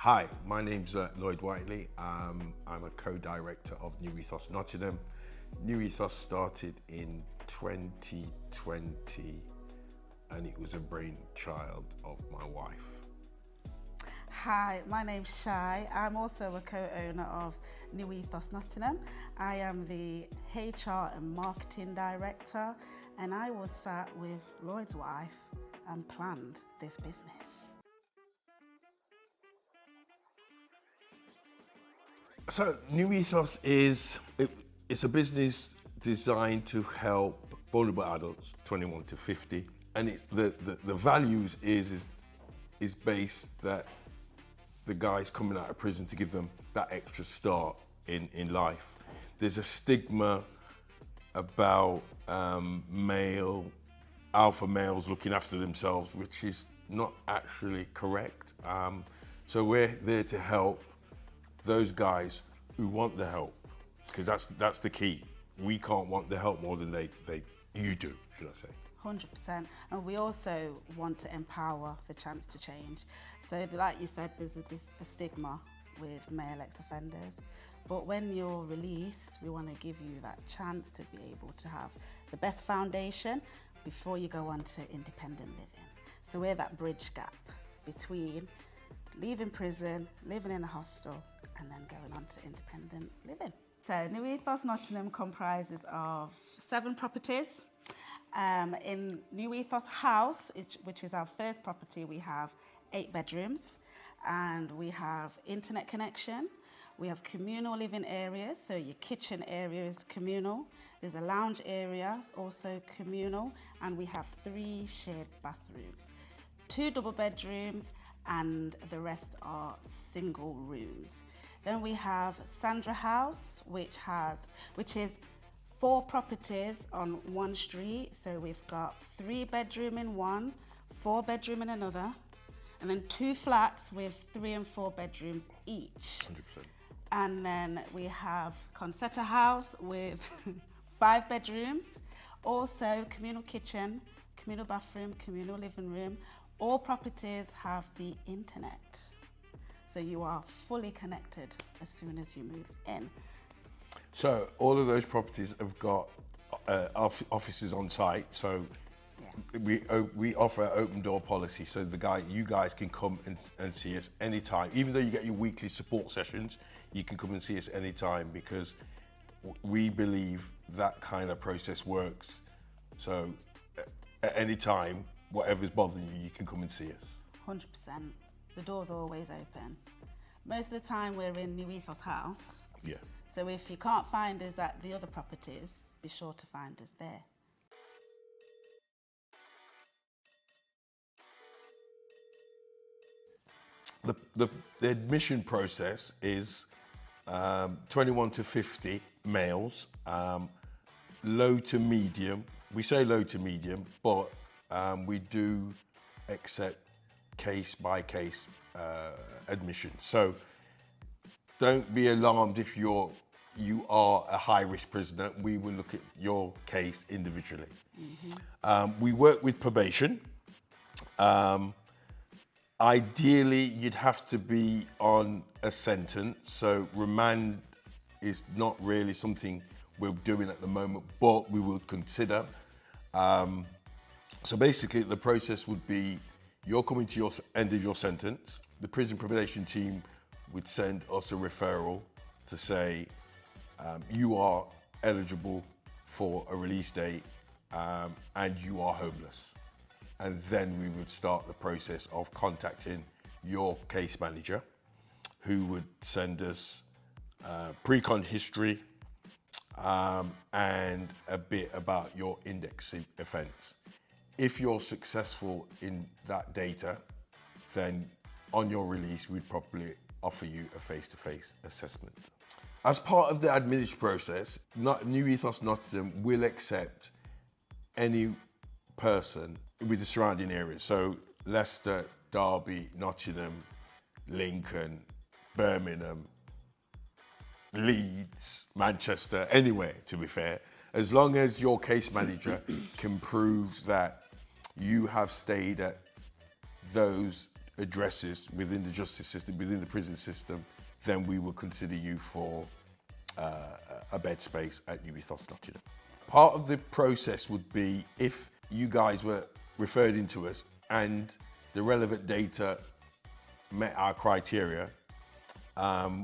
Hi, my name's Lloyd Whiteley. I'm a co-director of New Ethos Nottingham. New Ethos started in 2020 and it was a brainchild of my wife. Hi, my name's Shai. I'm also a co-owner of New Ethos Nottingham. I am the HR and marketing director, and I was sat with Lloyd's wife and planned this business. So New Ethos is it's a business designed to help vulnerable adults 21 to 50, and it's the values is based that the guys coming out of prison to give them that extra start in life. There's a stigma about alpha males looking after themselves, which is not actually correct. So we're there to help those guys who want the help, because that's the key. We can't want the help more than you do, should I say. 100%. And we also want to empower the chance to change. So like you said, there's a stigma with male ex-offenders. But when you're released, we want to give you that chance to be able to have the best foundation before you go on to independent living. So we're that bridge gap between leaving prison, living in a hostel, and then going on to independent living. So New Ethos Nottingham comprises of 7 properties. In New Ethos House, which is our first property, we have 8 bedrooms, and we have internet connection. We have communal living areas, so your kitchen area is communal. There's a lounge area, also communal, and we have 3 shared bathrooms, 2 double bedrooms, and the rest are single rooms. Then we have Sandra House, which is 4 properties on one street. So we've got 3 bedroom in one, 4 bedroom in another, and then 2 flats with 3 and 4 bedrooms each. 100%. And then we have Concetta House with 5 bedrooms, also communal kitchen, communal bathroom, communal living room. All properties have the internet, so you are fully connected as soon as you move in. So all of those properties have got offices on site. So yeah. we offer an open door policy, so you guys can come and see us anytime. Even though you get your weekly support sessions, you can come and see us anytime, because we believe that kind of process works. So at any time, whatever's bothering you, you can come and see us. 100%. The door's always open. Most of the time we're in New Ethos House. Yeah. So if you can't find us at the other properties, be sure to find us there. The admission process is 21 to 50 males, low to medium. We say low to medium, but we do accept case by case admission. So don't be alarmed if you are a high risk prisoner. We will look at your case individually. Mm-hmm. We work with probation. Ideally, you'd have to be on a sentence. So remand is not really something we're doing at the moment, but we will consider. So basically the process would be, you're coming to your end of your sentence. The prison probation team would send us a referral to say you are eligible for a release date and you are homeless. And then we would start the process of contacting your case manager, who would send us pre-con history and a bit about your index offence. If you're successful in that data, then on your release, we'd probably offer you a face-to-face assessment. As part of the administrative process, New Ethos Nottingham will accept any person with the surrounding areas. So Leicester, Derby, Nottingham, Lincoln, Birmingham, Leeds, Manchester, anywhere, to be fair, as long as your case manager can prove that you have stayed at those addresses within the justice system, within the prison system, then we would consider you for a bed space at New Ethos Nottingham. Part of the process would be if you guys were referred into us and the relevant data met our criteria,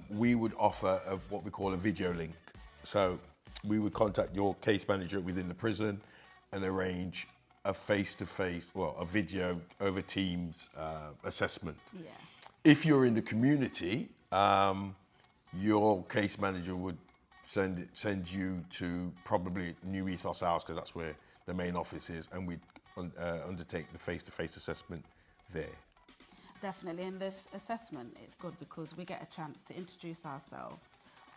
we would offer what we call a video link. So we would contact your case manager within the prison and arrange a face-to-face, well, a video over Teams assessment. Yeah. If you're in the community, your case manager would send you to probably New Ethos House, because that's where the main office is, and we'd undertake the face-to-face assessment there. Definitely, in this assessment, it's good because we get a chance to introduce ourselves.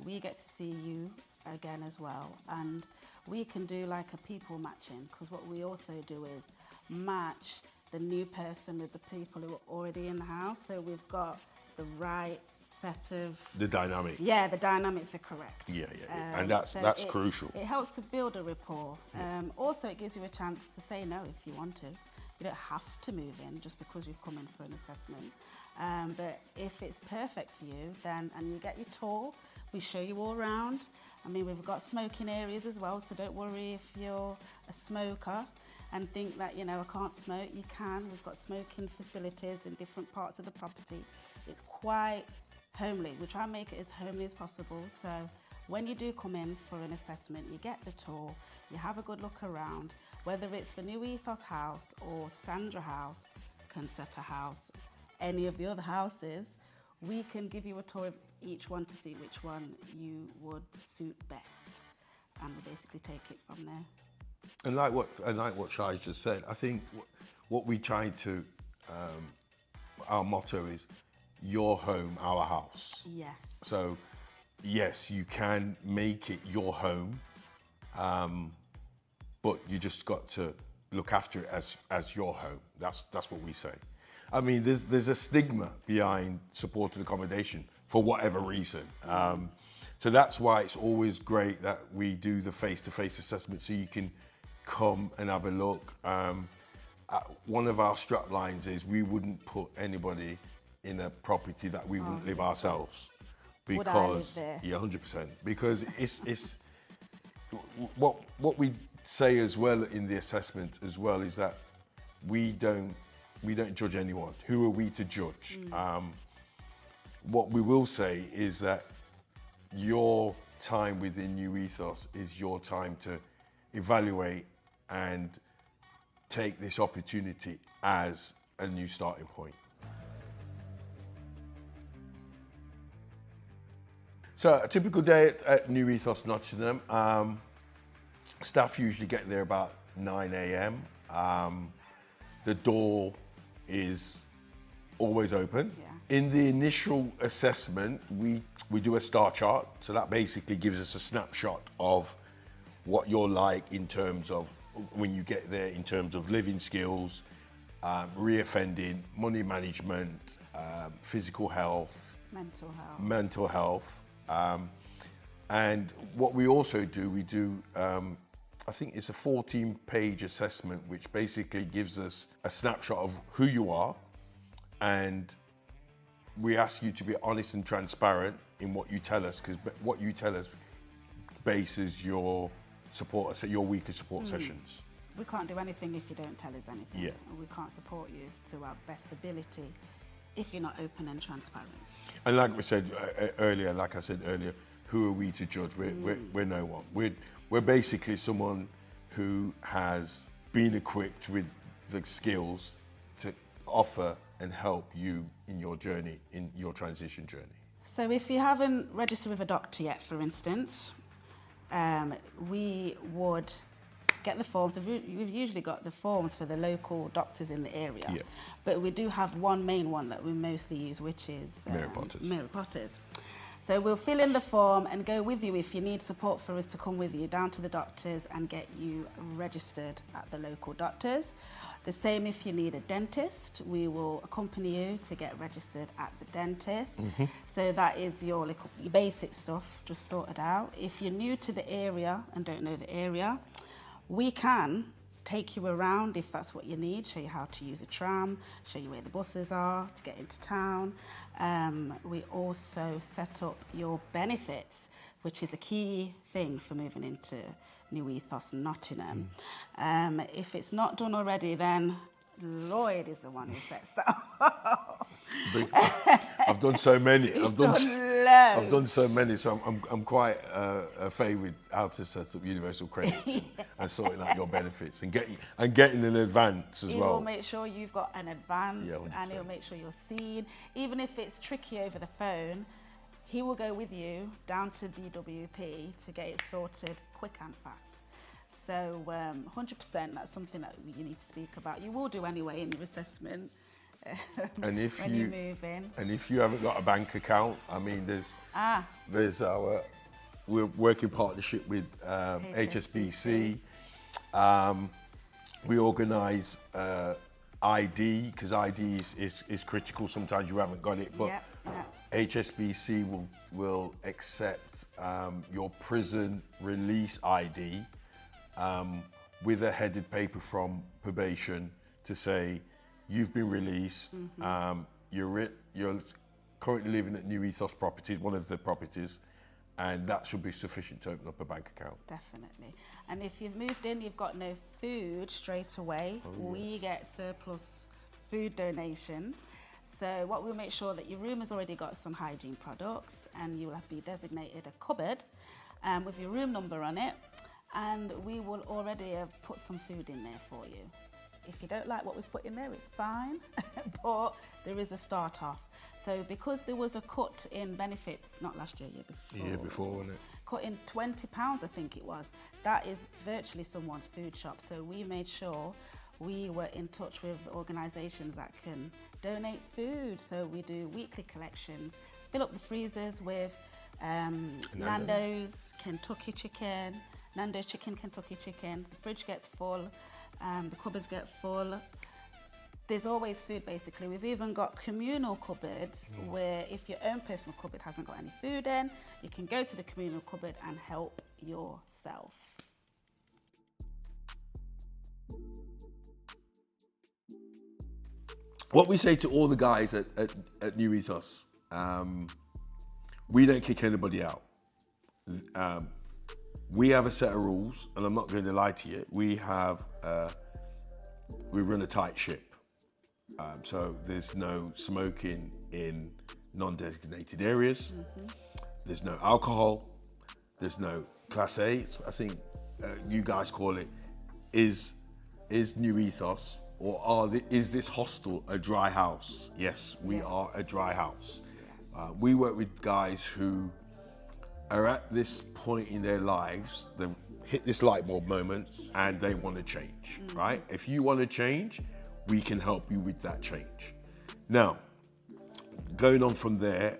We get to see you again as well, and we can do like a people matching, because what we also do is match the new person with the people who are already in the house, so we've got the right set of... The dynamic. Yeah, the dynamics are correct. Yeah. And that's crucial. It helps to build a rapport. Also, it gives you a chance to say no if you want to. You don't have to move in just because you've come in for an assessment. But if it's perfect for you, then, and you get your tour, we show you all around. I mean, we've got smoking areas as well, so don't worry if you're a smoker and think that, you know, I can't smoke. You can. We've got smoking facilities in different parts of the property. It's quite homely. We try and make it as homely as possible. So when you do come in for an assessment, you get the tour, you have a good look around, whether it's for New Ethos House or Sandra House, Concetta House, any of the other houses, we can give you a tour of each one to see which one you would suit best, and we'll basically take it from there. And like what Shai just said, I think what we try to, our motto is, your home, our house. Yes. So, yes, you can make it your home, but you just got to look after it as your home. That's what we say. I mean, there's a stigma behind supported accommodation for whatever reason. So that's why it's always great that we do the face-to-face assessment, so you can come and have a look. One of our strap lines is we wouldn't put anybody in a property that we wouldn't live ourselves. Because, would I live there? Yeah, 100%. Because it's what we say as well in the assessment as well is that we don't judge anyone. Who are we to judge? What we will say is that your time within New Ethos is your time to evaluate and take this opportunity as a new starting point. So a typical day at New Ethos Nottingham, staff usually get there about 9 a.m. The door is always open. Yeah. In the initial assessment, we do a star chart. So that basically gives us a snapshot of what you're like in terms of when you get there, in terms of living skills, reoffending, money management, physical health, mental health. And what we also do, I think it's a 14-page assessment, which basically gives us a snapshot of who you are, and we ask you to be honest and transparent in what you tell us, because what you tell us bases your support, your weekly support sessions. We can't do anything if you don't tell us anything. Yeah. And we can't support you to our best ability if you're not open and transparent. And like I said earlier, who are we to judge? We're no one. We're basically someone who has been equipped with the skills to offer and help you in your journey, in your transition journey. So if you haven't registered with a doctor yet, for instance, we would get the forms. We've usually got the forms for the local doctors in the area, yeah. But we do have one main one that we mostly use, which is Mary Potter's. So we'll fill in the form and go with you if you need support for us to come with you down to the doctors and get you registered at the local doctors. The same if you need a dentist, we will accompany you to get registered at the dentist. So that is your basic stuff just sorted out. If you're new to the area and don't know the area, we can take you around if that's what you need, show you how to use a tram, show you where the buses are to get into town. We also set up your benefits, which is a key thing for moving into New Ethos Nottingham. If it's not done already, then Lloyd is the one who sets that up. I've done so many. I've done so many, so I'm quite familiar with how to set up universal credit and sorting out your benefits and getting an advance as well. He will make sure you've got an advance, and he'll make sure you're seen. Even if it's tricky over the phone, he will go with you down to DWP to get it sorted quick and fast. So 100%, that's something that you need to speak about. You will do anyway in your assessment. And if when you move in. And if you haven't got a bank account, I mean, there's we're working partnership with HSBC. We organise ID, because ID is critical. Sometimes you haven't got it, but HSBC will accept your prison release ID with a headed paper from probation to say you've been released. You're currently living at New Ethos Properties, one of the properties, and that should be sufficient to open up a bank account. Definitely. And if you've moved in, you've got no food straight away, we get surplus food donations. So what we'll make sure that your room has already got some hygiene products, and you will be designated a cupboard with your room number on it, and we will already have put some food in there for you. If you don't like what we've put in there, it's fine, but there is a start off. So because there was a cut in benefits, not last year, Year before, wasn't it? Cut in £20, I think it was. That is virtually someone's food shop. So we made sure we were in touch with organisations that can donate food. So we do weekly collections, fill up the freezers with Nando's, Kentucky chicken, Nando's chicken, Kentucky chicken. The fridge gets full. The cupboards get full. There's always food, basically. We've even got communal cupboards where if your own personal cupboard hasn't got any food in, you can go to the communal cupboard and help yourself. What we say to all the guys at New Ethos, we don't kick anybody out. We have a set of rules, and I'm not going to lie to you. We run a tight ship. So there's no smoking in non-designated areas. There's no alcohol. There's no Class A. I think you guys call it. Is New Ethos, or is this hostel a dry house? Yes, we are a dry house. We work with guys who are at this point in their lives, they've hit this light bulb moment and they want to change, right? If you want to change, we can help you with that change. Now, going on from there,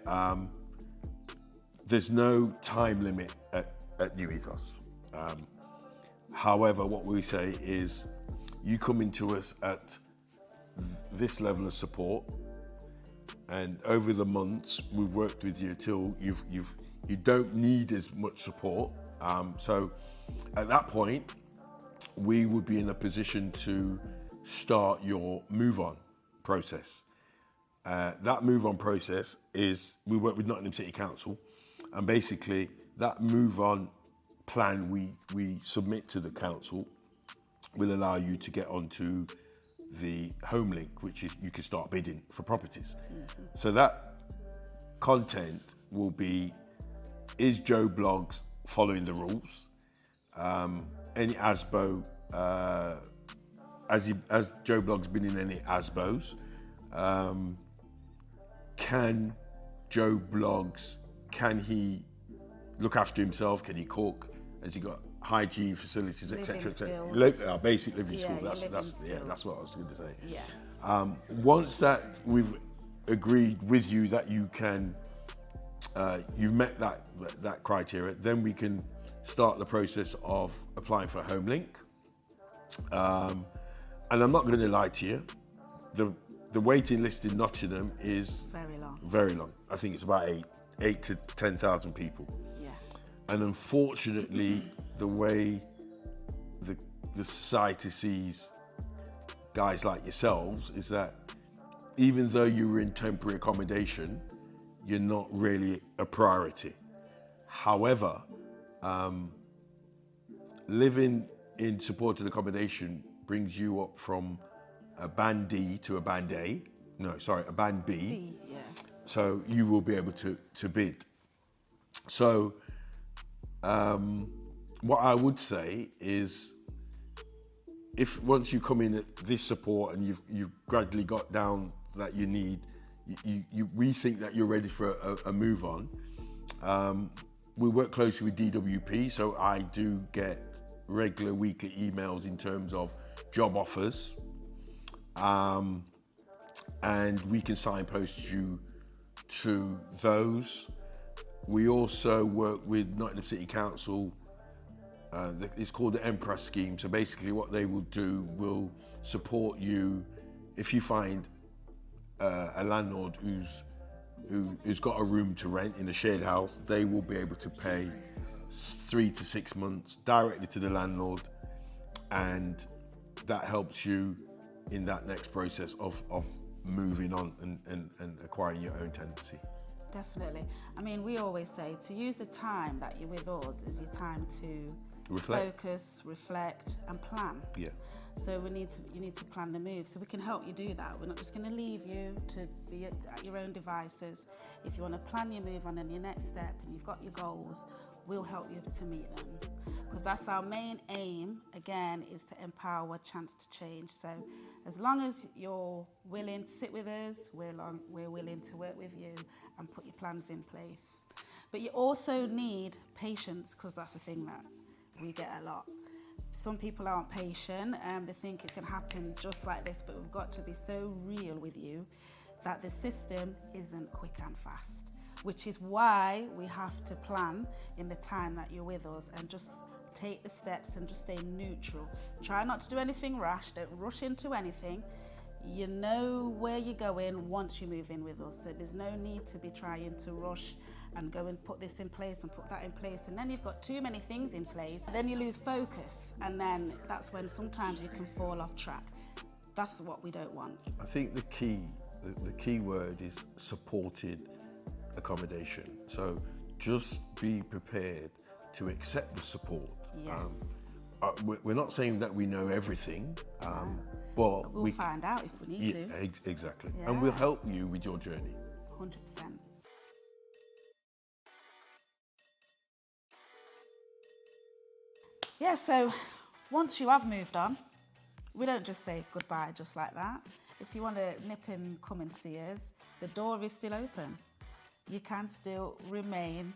there's no time limit at New Ethos. However, what we say is you come into us at this level of support, and over the months we've worked with you till you don't need as much support. So at that point, we would be in a position to start your move-on process. That move-on process is, we work with Nottingham City Council, and basically that move-on plan we submit to the council will allow you to get onto the home link, which is you can start bidding for properties. So that content will be, is Joe Bloggs following the rules? Any ASBO, has Joe Bloggs been in any ASBOs? Can Joe Bloggs, can he look after himself? Can he cook? Has he got hygiene facilities, etc., etc.? Basic living skills. That's what I was going to say. Once that we've agreed with you that you can, you've met that criteria, then we can start the process of applying for a home link. And I'm not going to lie to you, the waiting list in Nottingham is very long. I think it's about 8 to 10,000 people. And unfortunately, the way the society sees guys like yourselves is that even though you're in temporary accommodation, you're not really a priority. However, living in supported accommodation brings you up from a band D to a band A. No, sorry, a band B. B, yeah. So you will be able to bid. So what I would say is, if once you come in at this support and you've gradually got down that you need, we think that you're ready for a move on. We work closely with DWP, so I do get regular weekly emails in terms of job offers, and we can signpost you to those. We also work with Nottingham City Council. It's called the Empress Scheme. So basically what they will do will support you if you find a landlord who's got a room to rent in a shared house. They will be able to pay 3 to 6 months directly to the landlord, and that helps you in that next process of moving on and acquiring your own tenancy. Definitely. I mean, we always say to use the time that you're with us is your time to focus, reflect, and plan. Yeah. So you need to plan the move. So we can help you do that. We're not just going to leave you to be at your own devices. If you want to plan your move on and your next step, and you've got your goals, we'll help you to meet them. Because that's our main aim, again, is to empower chance to change. So as long as you're willing to sit with us, we're willing to work with you and put your plans in place. But you also need patience, because that's the thing that we get a lot. Some people aren't patient and they think it can happen just like this, but we've got to be so real with you that the system isn't quick and fast, which is why we have to plan in the time that you're with us and just take the steps and just stay neutral. Try not to do anything rash, don't rush into anything. You know where you're going once you move in with us, so there's no need to be trying to rush and go and put this in place and put that in place, and then you've got too many things in place, then you lose focus, and then that's when sometimes you can fall off track. That's what we don't want. I think the key word is supported accommodation. So just be prepared to accept the support. Yes. We're not saying that we know everything, but we'll find out if we need to. Exactly. Yeah. And we'll help you with your journey. 100%. Yeah, so once you have moved on, we don't just say goodbye just like that. If you want to nip and come and see us, the door is still open. You can still remain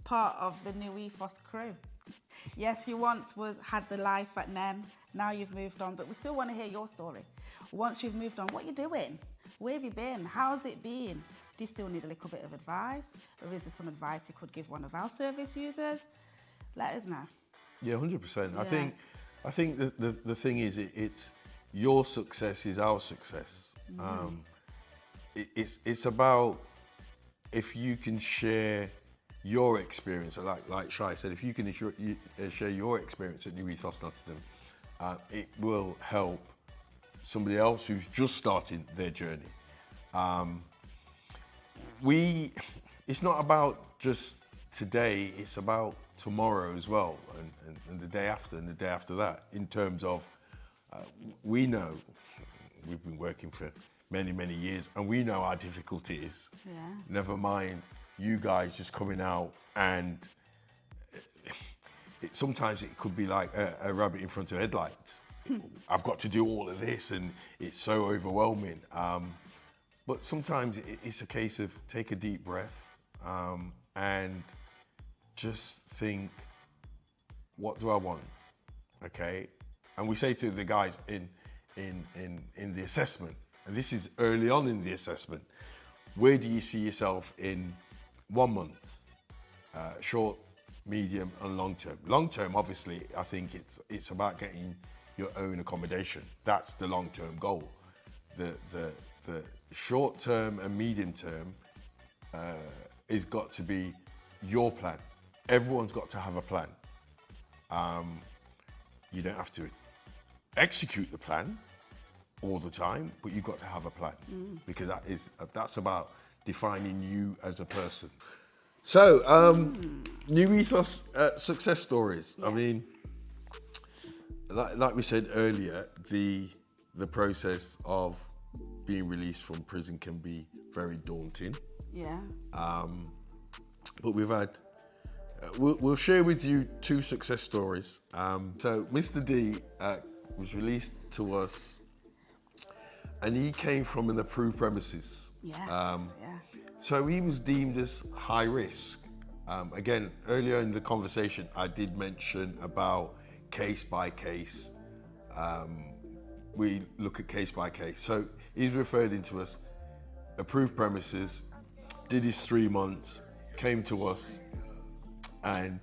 part of the new Ethos crew. Yes, you once had the life at NEN, now you've moved on, but we still want to hear your story. Once you've moved on, what are you doing? Where have you been? How's it been? Do you still need a little bit of advice? Or is there some advice you could give one of our service users? Let us know. Yeah, 100%. Yeah. I think the thing is, it's your success is our success. It's about, if you can share your experience, like Shai said, if you can share your experience at New Ethos Nottingham, it will help somebody else who's just starting their journey. It's not about just today, it's about tomorrow as well, and the day after, and the day after that, in terms of, we know, we've been working for many years, and we know our difficulties. Yeah. Never mind you guys just coming out, and sometimes it could be like a rabbit in front of headlights. I've got to do all of this, and it's so overwhelming. But sometimes it's a case of take a deep breath and just think, what do I want? Okay, and we say to the guys in the assessment, and this is early on in the assessment, where do you see yourself in 1 month? Short, medium, and long term. Long term, obviously, I think it's about getting your own accommodation. That's the long term goal. The short term and medium term is got to be your plan. Everyone's got to have a plan. You don't have to execute the plan all the time, but you've got to have a plan because that's about defining you as a person. So, New Ethos success stories. Yeah. I mean, like we said earlier, the process of being released from prison can be very daunting. Yeah. But we've had, we'll share with you 2 success stories. So Mr. D was released to us, and he came from an approved premises. Yes. Yeah. So he was deemed as high risk. Again, earlier in the conversation, I did mention about case by case. We look at case by case. So he's referred into us, approved premises, did his 3 months, came to us, and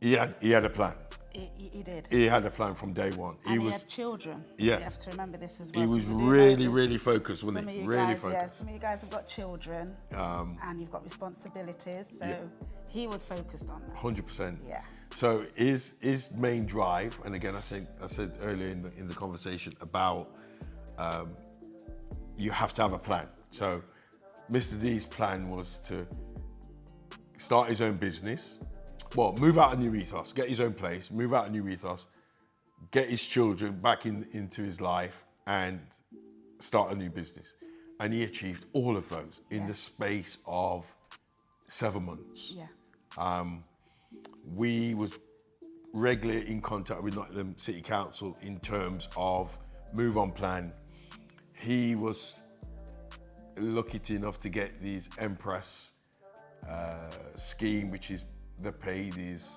he had a plan. He did. He had a plan from day one. And he had children. Yeah. You have to remember this as well. He was really focused, wasn't he? Really focused. Yeah, some of you guys have got children, and you've got responsibilities, so he was focused on that. 100%. Yeah. So his main drive, and again, I said earlier in the conversation about you have to have a plan. So Mr. D's plan was to start his own business. Well, move out of New Ethos, get his own place, move out of New Ethos, get his children back into his life and start a new business. And he achieved all of those in the space of 7 months. Yeah. We was regularly in contact with Nottingham City Council in terms of move on plan. He was lucky enough to get these Empress scheme, which is they paid his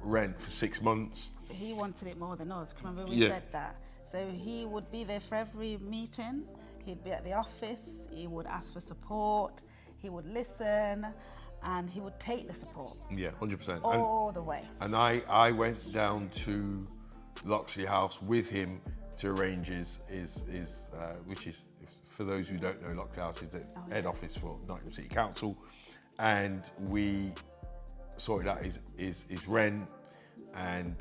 rent for 6 months. He wanted it more than us. Remember we said that. So he would be there for every meeting. He'd be at the office. He would ask for support. He would listen, and he would take the support. Yeah, 100%. All the way. And I went down to Loxley House with him to arrange his which is, for those who don't know, Loxley House is the head office for Nottingham City Council. And we sorted out his rent, and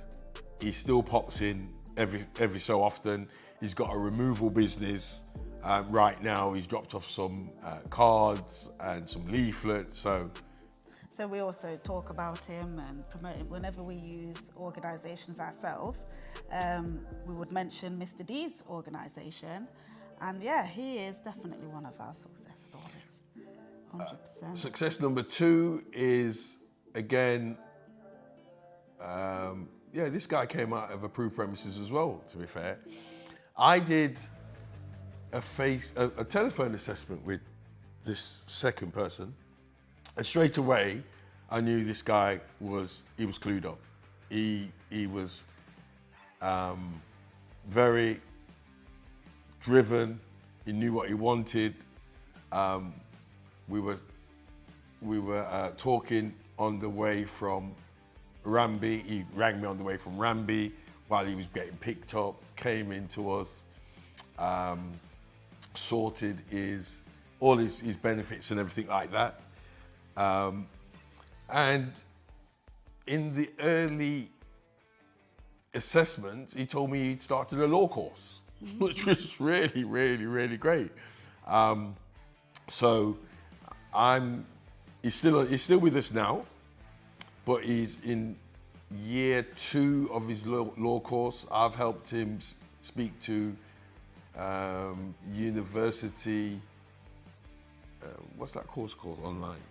he still pops in every so often. He's got a removal business. Right now, he's dropped off some cards and some leaflets. So we also talk about him and promote him. Whenever we use organisations ourselves, we would mention Mr. D's organisation. And yeah, he is definitely one of our success stories. 100%. Success number 2 is, again, this guy came out of approved premises as well, to be fair. I did a telephone assessment with this second person, and straight away I knew this guy was clued up. He was very driven. He knew what he wanted. We were talking on the way from Ramby. He rang me on the way from Ramby while he was getting picked up, came into us, sorted all his benefits and everything like that. And in the early assessment, he told me he'd started a law course, which was really great. So he's still with us now, but he's in year 2 of his law course. I've helped him speak to university. What's that course called online?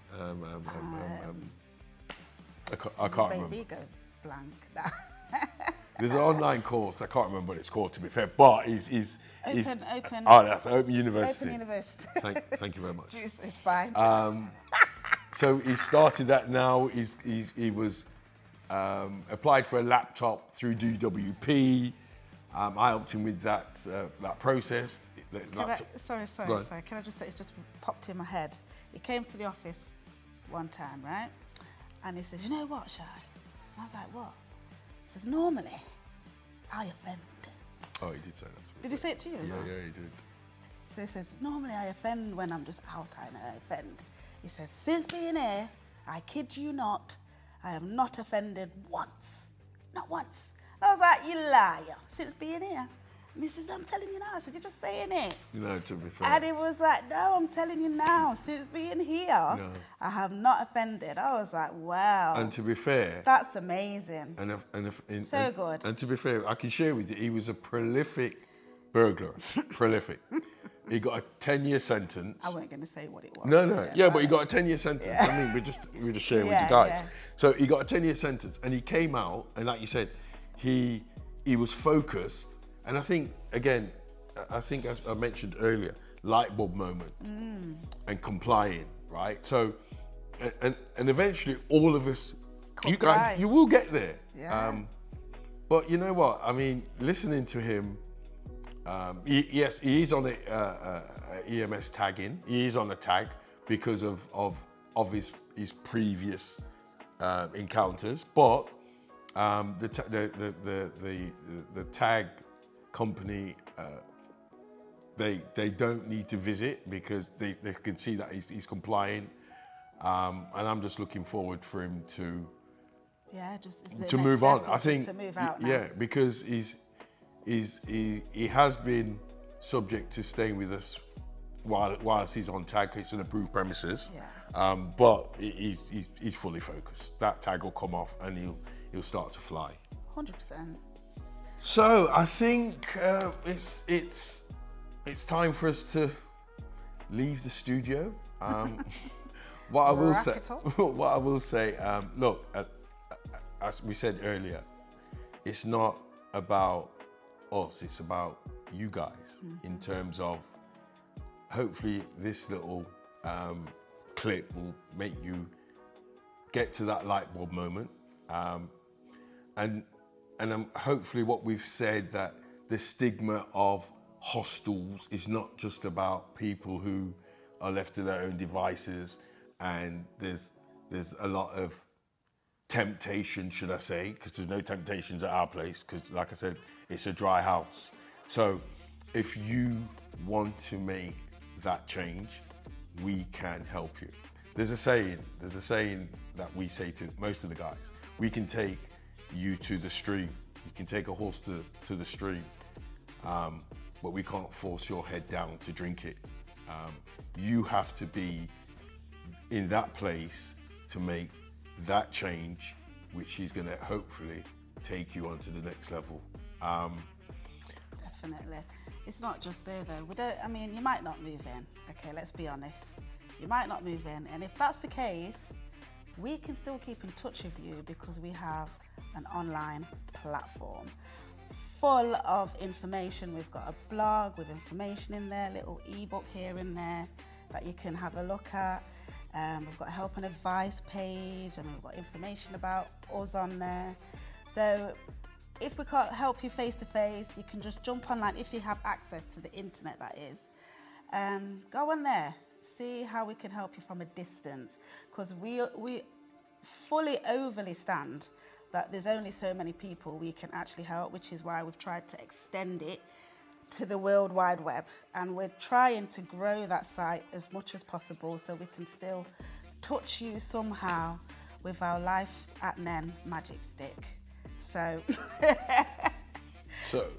I can't remember. Go blank now. There's an online course. I can't remember what it's called, to be fair. But he's open. Oh, that's Open University. Open University. Thank you very much. It's fine. So he started that now. He was applied for a laptop through DWP. I helped him with that process. Sorry. Can I just say, it's just popped in my head. He came to the office one time, right? And he says, "You know what, Shai?" And I was like, "What?" He says, "Normally, I offend." Oh, he did say that to me. Did he say it to you? Yeah, he did. So he says, "Normally I offend when I'm just out, I offend." He says, "Since being here, I kid you not, I have not offended once." Not once. I was like, you liar, since being here. And he says, no, I'm telling you now. I said, you're just saying it. No, to be fair. And he was like, no, I'm telling you now, since being here, I have not offended. I was like, wow. And to be fair, that's amazing. So good. And to be fair, I can share with you, he was a prolific burglar. Prolific. He got a 10-year sentence. I wasn't going to say what it was. No. Yeah, but he got a 10-year sentence. Yeah. I mean, we're just sharing with you guys. Yeah. So he got a 10-year sentence, and he came out, and like you said, he was focused. And I think, again, as I mentioned earlier, light bulb moment and complying, right? So, and eventually all of us, you will get there. Yeah. But you know what? I mean, listening to him, yes, he is on a EMS tagging. He is on a tag because of his previous encounters. But the tag company, they don't need to visit because they can see that he's complying, and I'm just looking forward for him to move on. I think to move out now. Because he has been subject to staying with us whilst he's on tag. It's an approved premises, but he's fully focused. That tag will come off and he'll start to fly. 100%. So I think it's time for us to leave the studio. What I will say, look, as we said earlier, it's not about us, it's about you guys in terms of hopefully this little clip will make you get to that light bulb moment. And hopefully what we've said, that the stigma of hostels is not just about people who are left to their own devices, and there's a lot of temptation, should I say, because there's no temptations at our place, because like I said, it's a dry house. So if you want to make that change, we can help you. There's a saying that we say to most of the guys: we can take you to the stream, you can take a horse to the stream, but we can't force your head down to drink it. You have to be in that place to make that change, which is going to hopefully take you on to the next level. Definitely. It's not just there though. You might not move in. Okay, let's be honest. You might not move in, and if that's the case, we can still keep in touch with you because we have an online platform full of information. We've got a blog with information in there, little ebook here and there that you can have a look at. We've got a help and advice page, and we've got information about us on there. So if we can't help you face to face, you can just jump online if you have access to the internet, that is. Go on there, see how we can help you from a distance, because we fully overly stand that there's only so many people we can actually help, which is why we've tried to extend it to the World Wide Web, and we're trying to grow that site as much as possible so we can still touch you somehow with our Life at Nen magic stick. So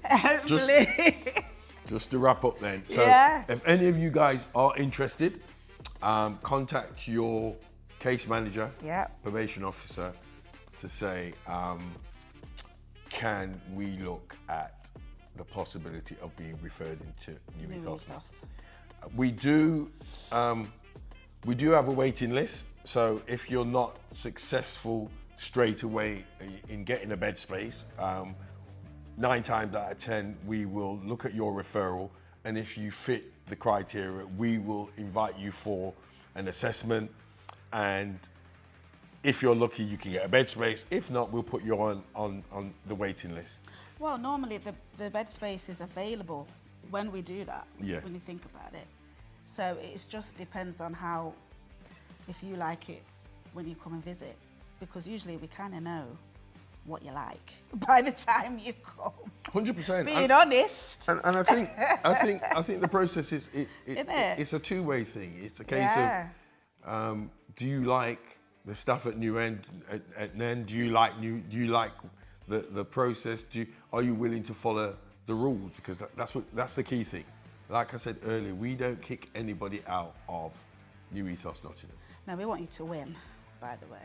hopefully. Just to wrap up then, so if any of you guys are interested, contact your case manager, probation officer, to say, can we look at the possibility of being referred into New Ethos? We do have a waiting list, so if you're not successful straight away in getting a bed space, 9 times out of 10 we will look at your referral, and if you fit the criteria, we will invite you for an assessment, and if you're lucky you can get a bed space. If not, we'll put you on the waiting list. Well, normally the bed space is available when we do that, when you think about it. So it just depends on if you like it when you come and visit, because usually we kind of know what you like by the time you come. 100%. Being honest. And I think the process it's a two-way thing. It's a case of do you like the stuff at New End at Nen? Do you like the process? Are you willing to follow the rules? Because that's the key thing. Like I said earlier, we don't kick anybody out of New Ethos Nottingham. No, we want you to win, by the way.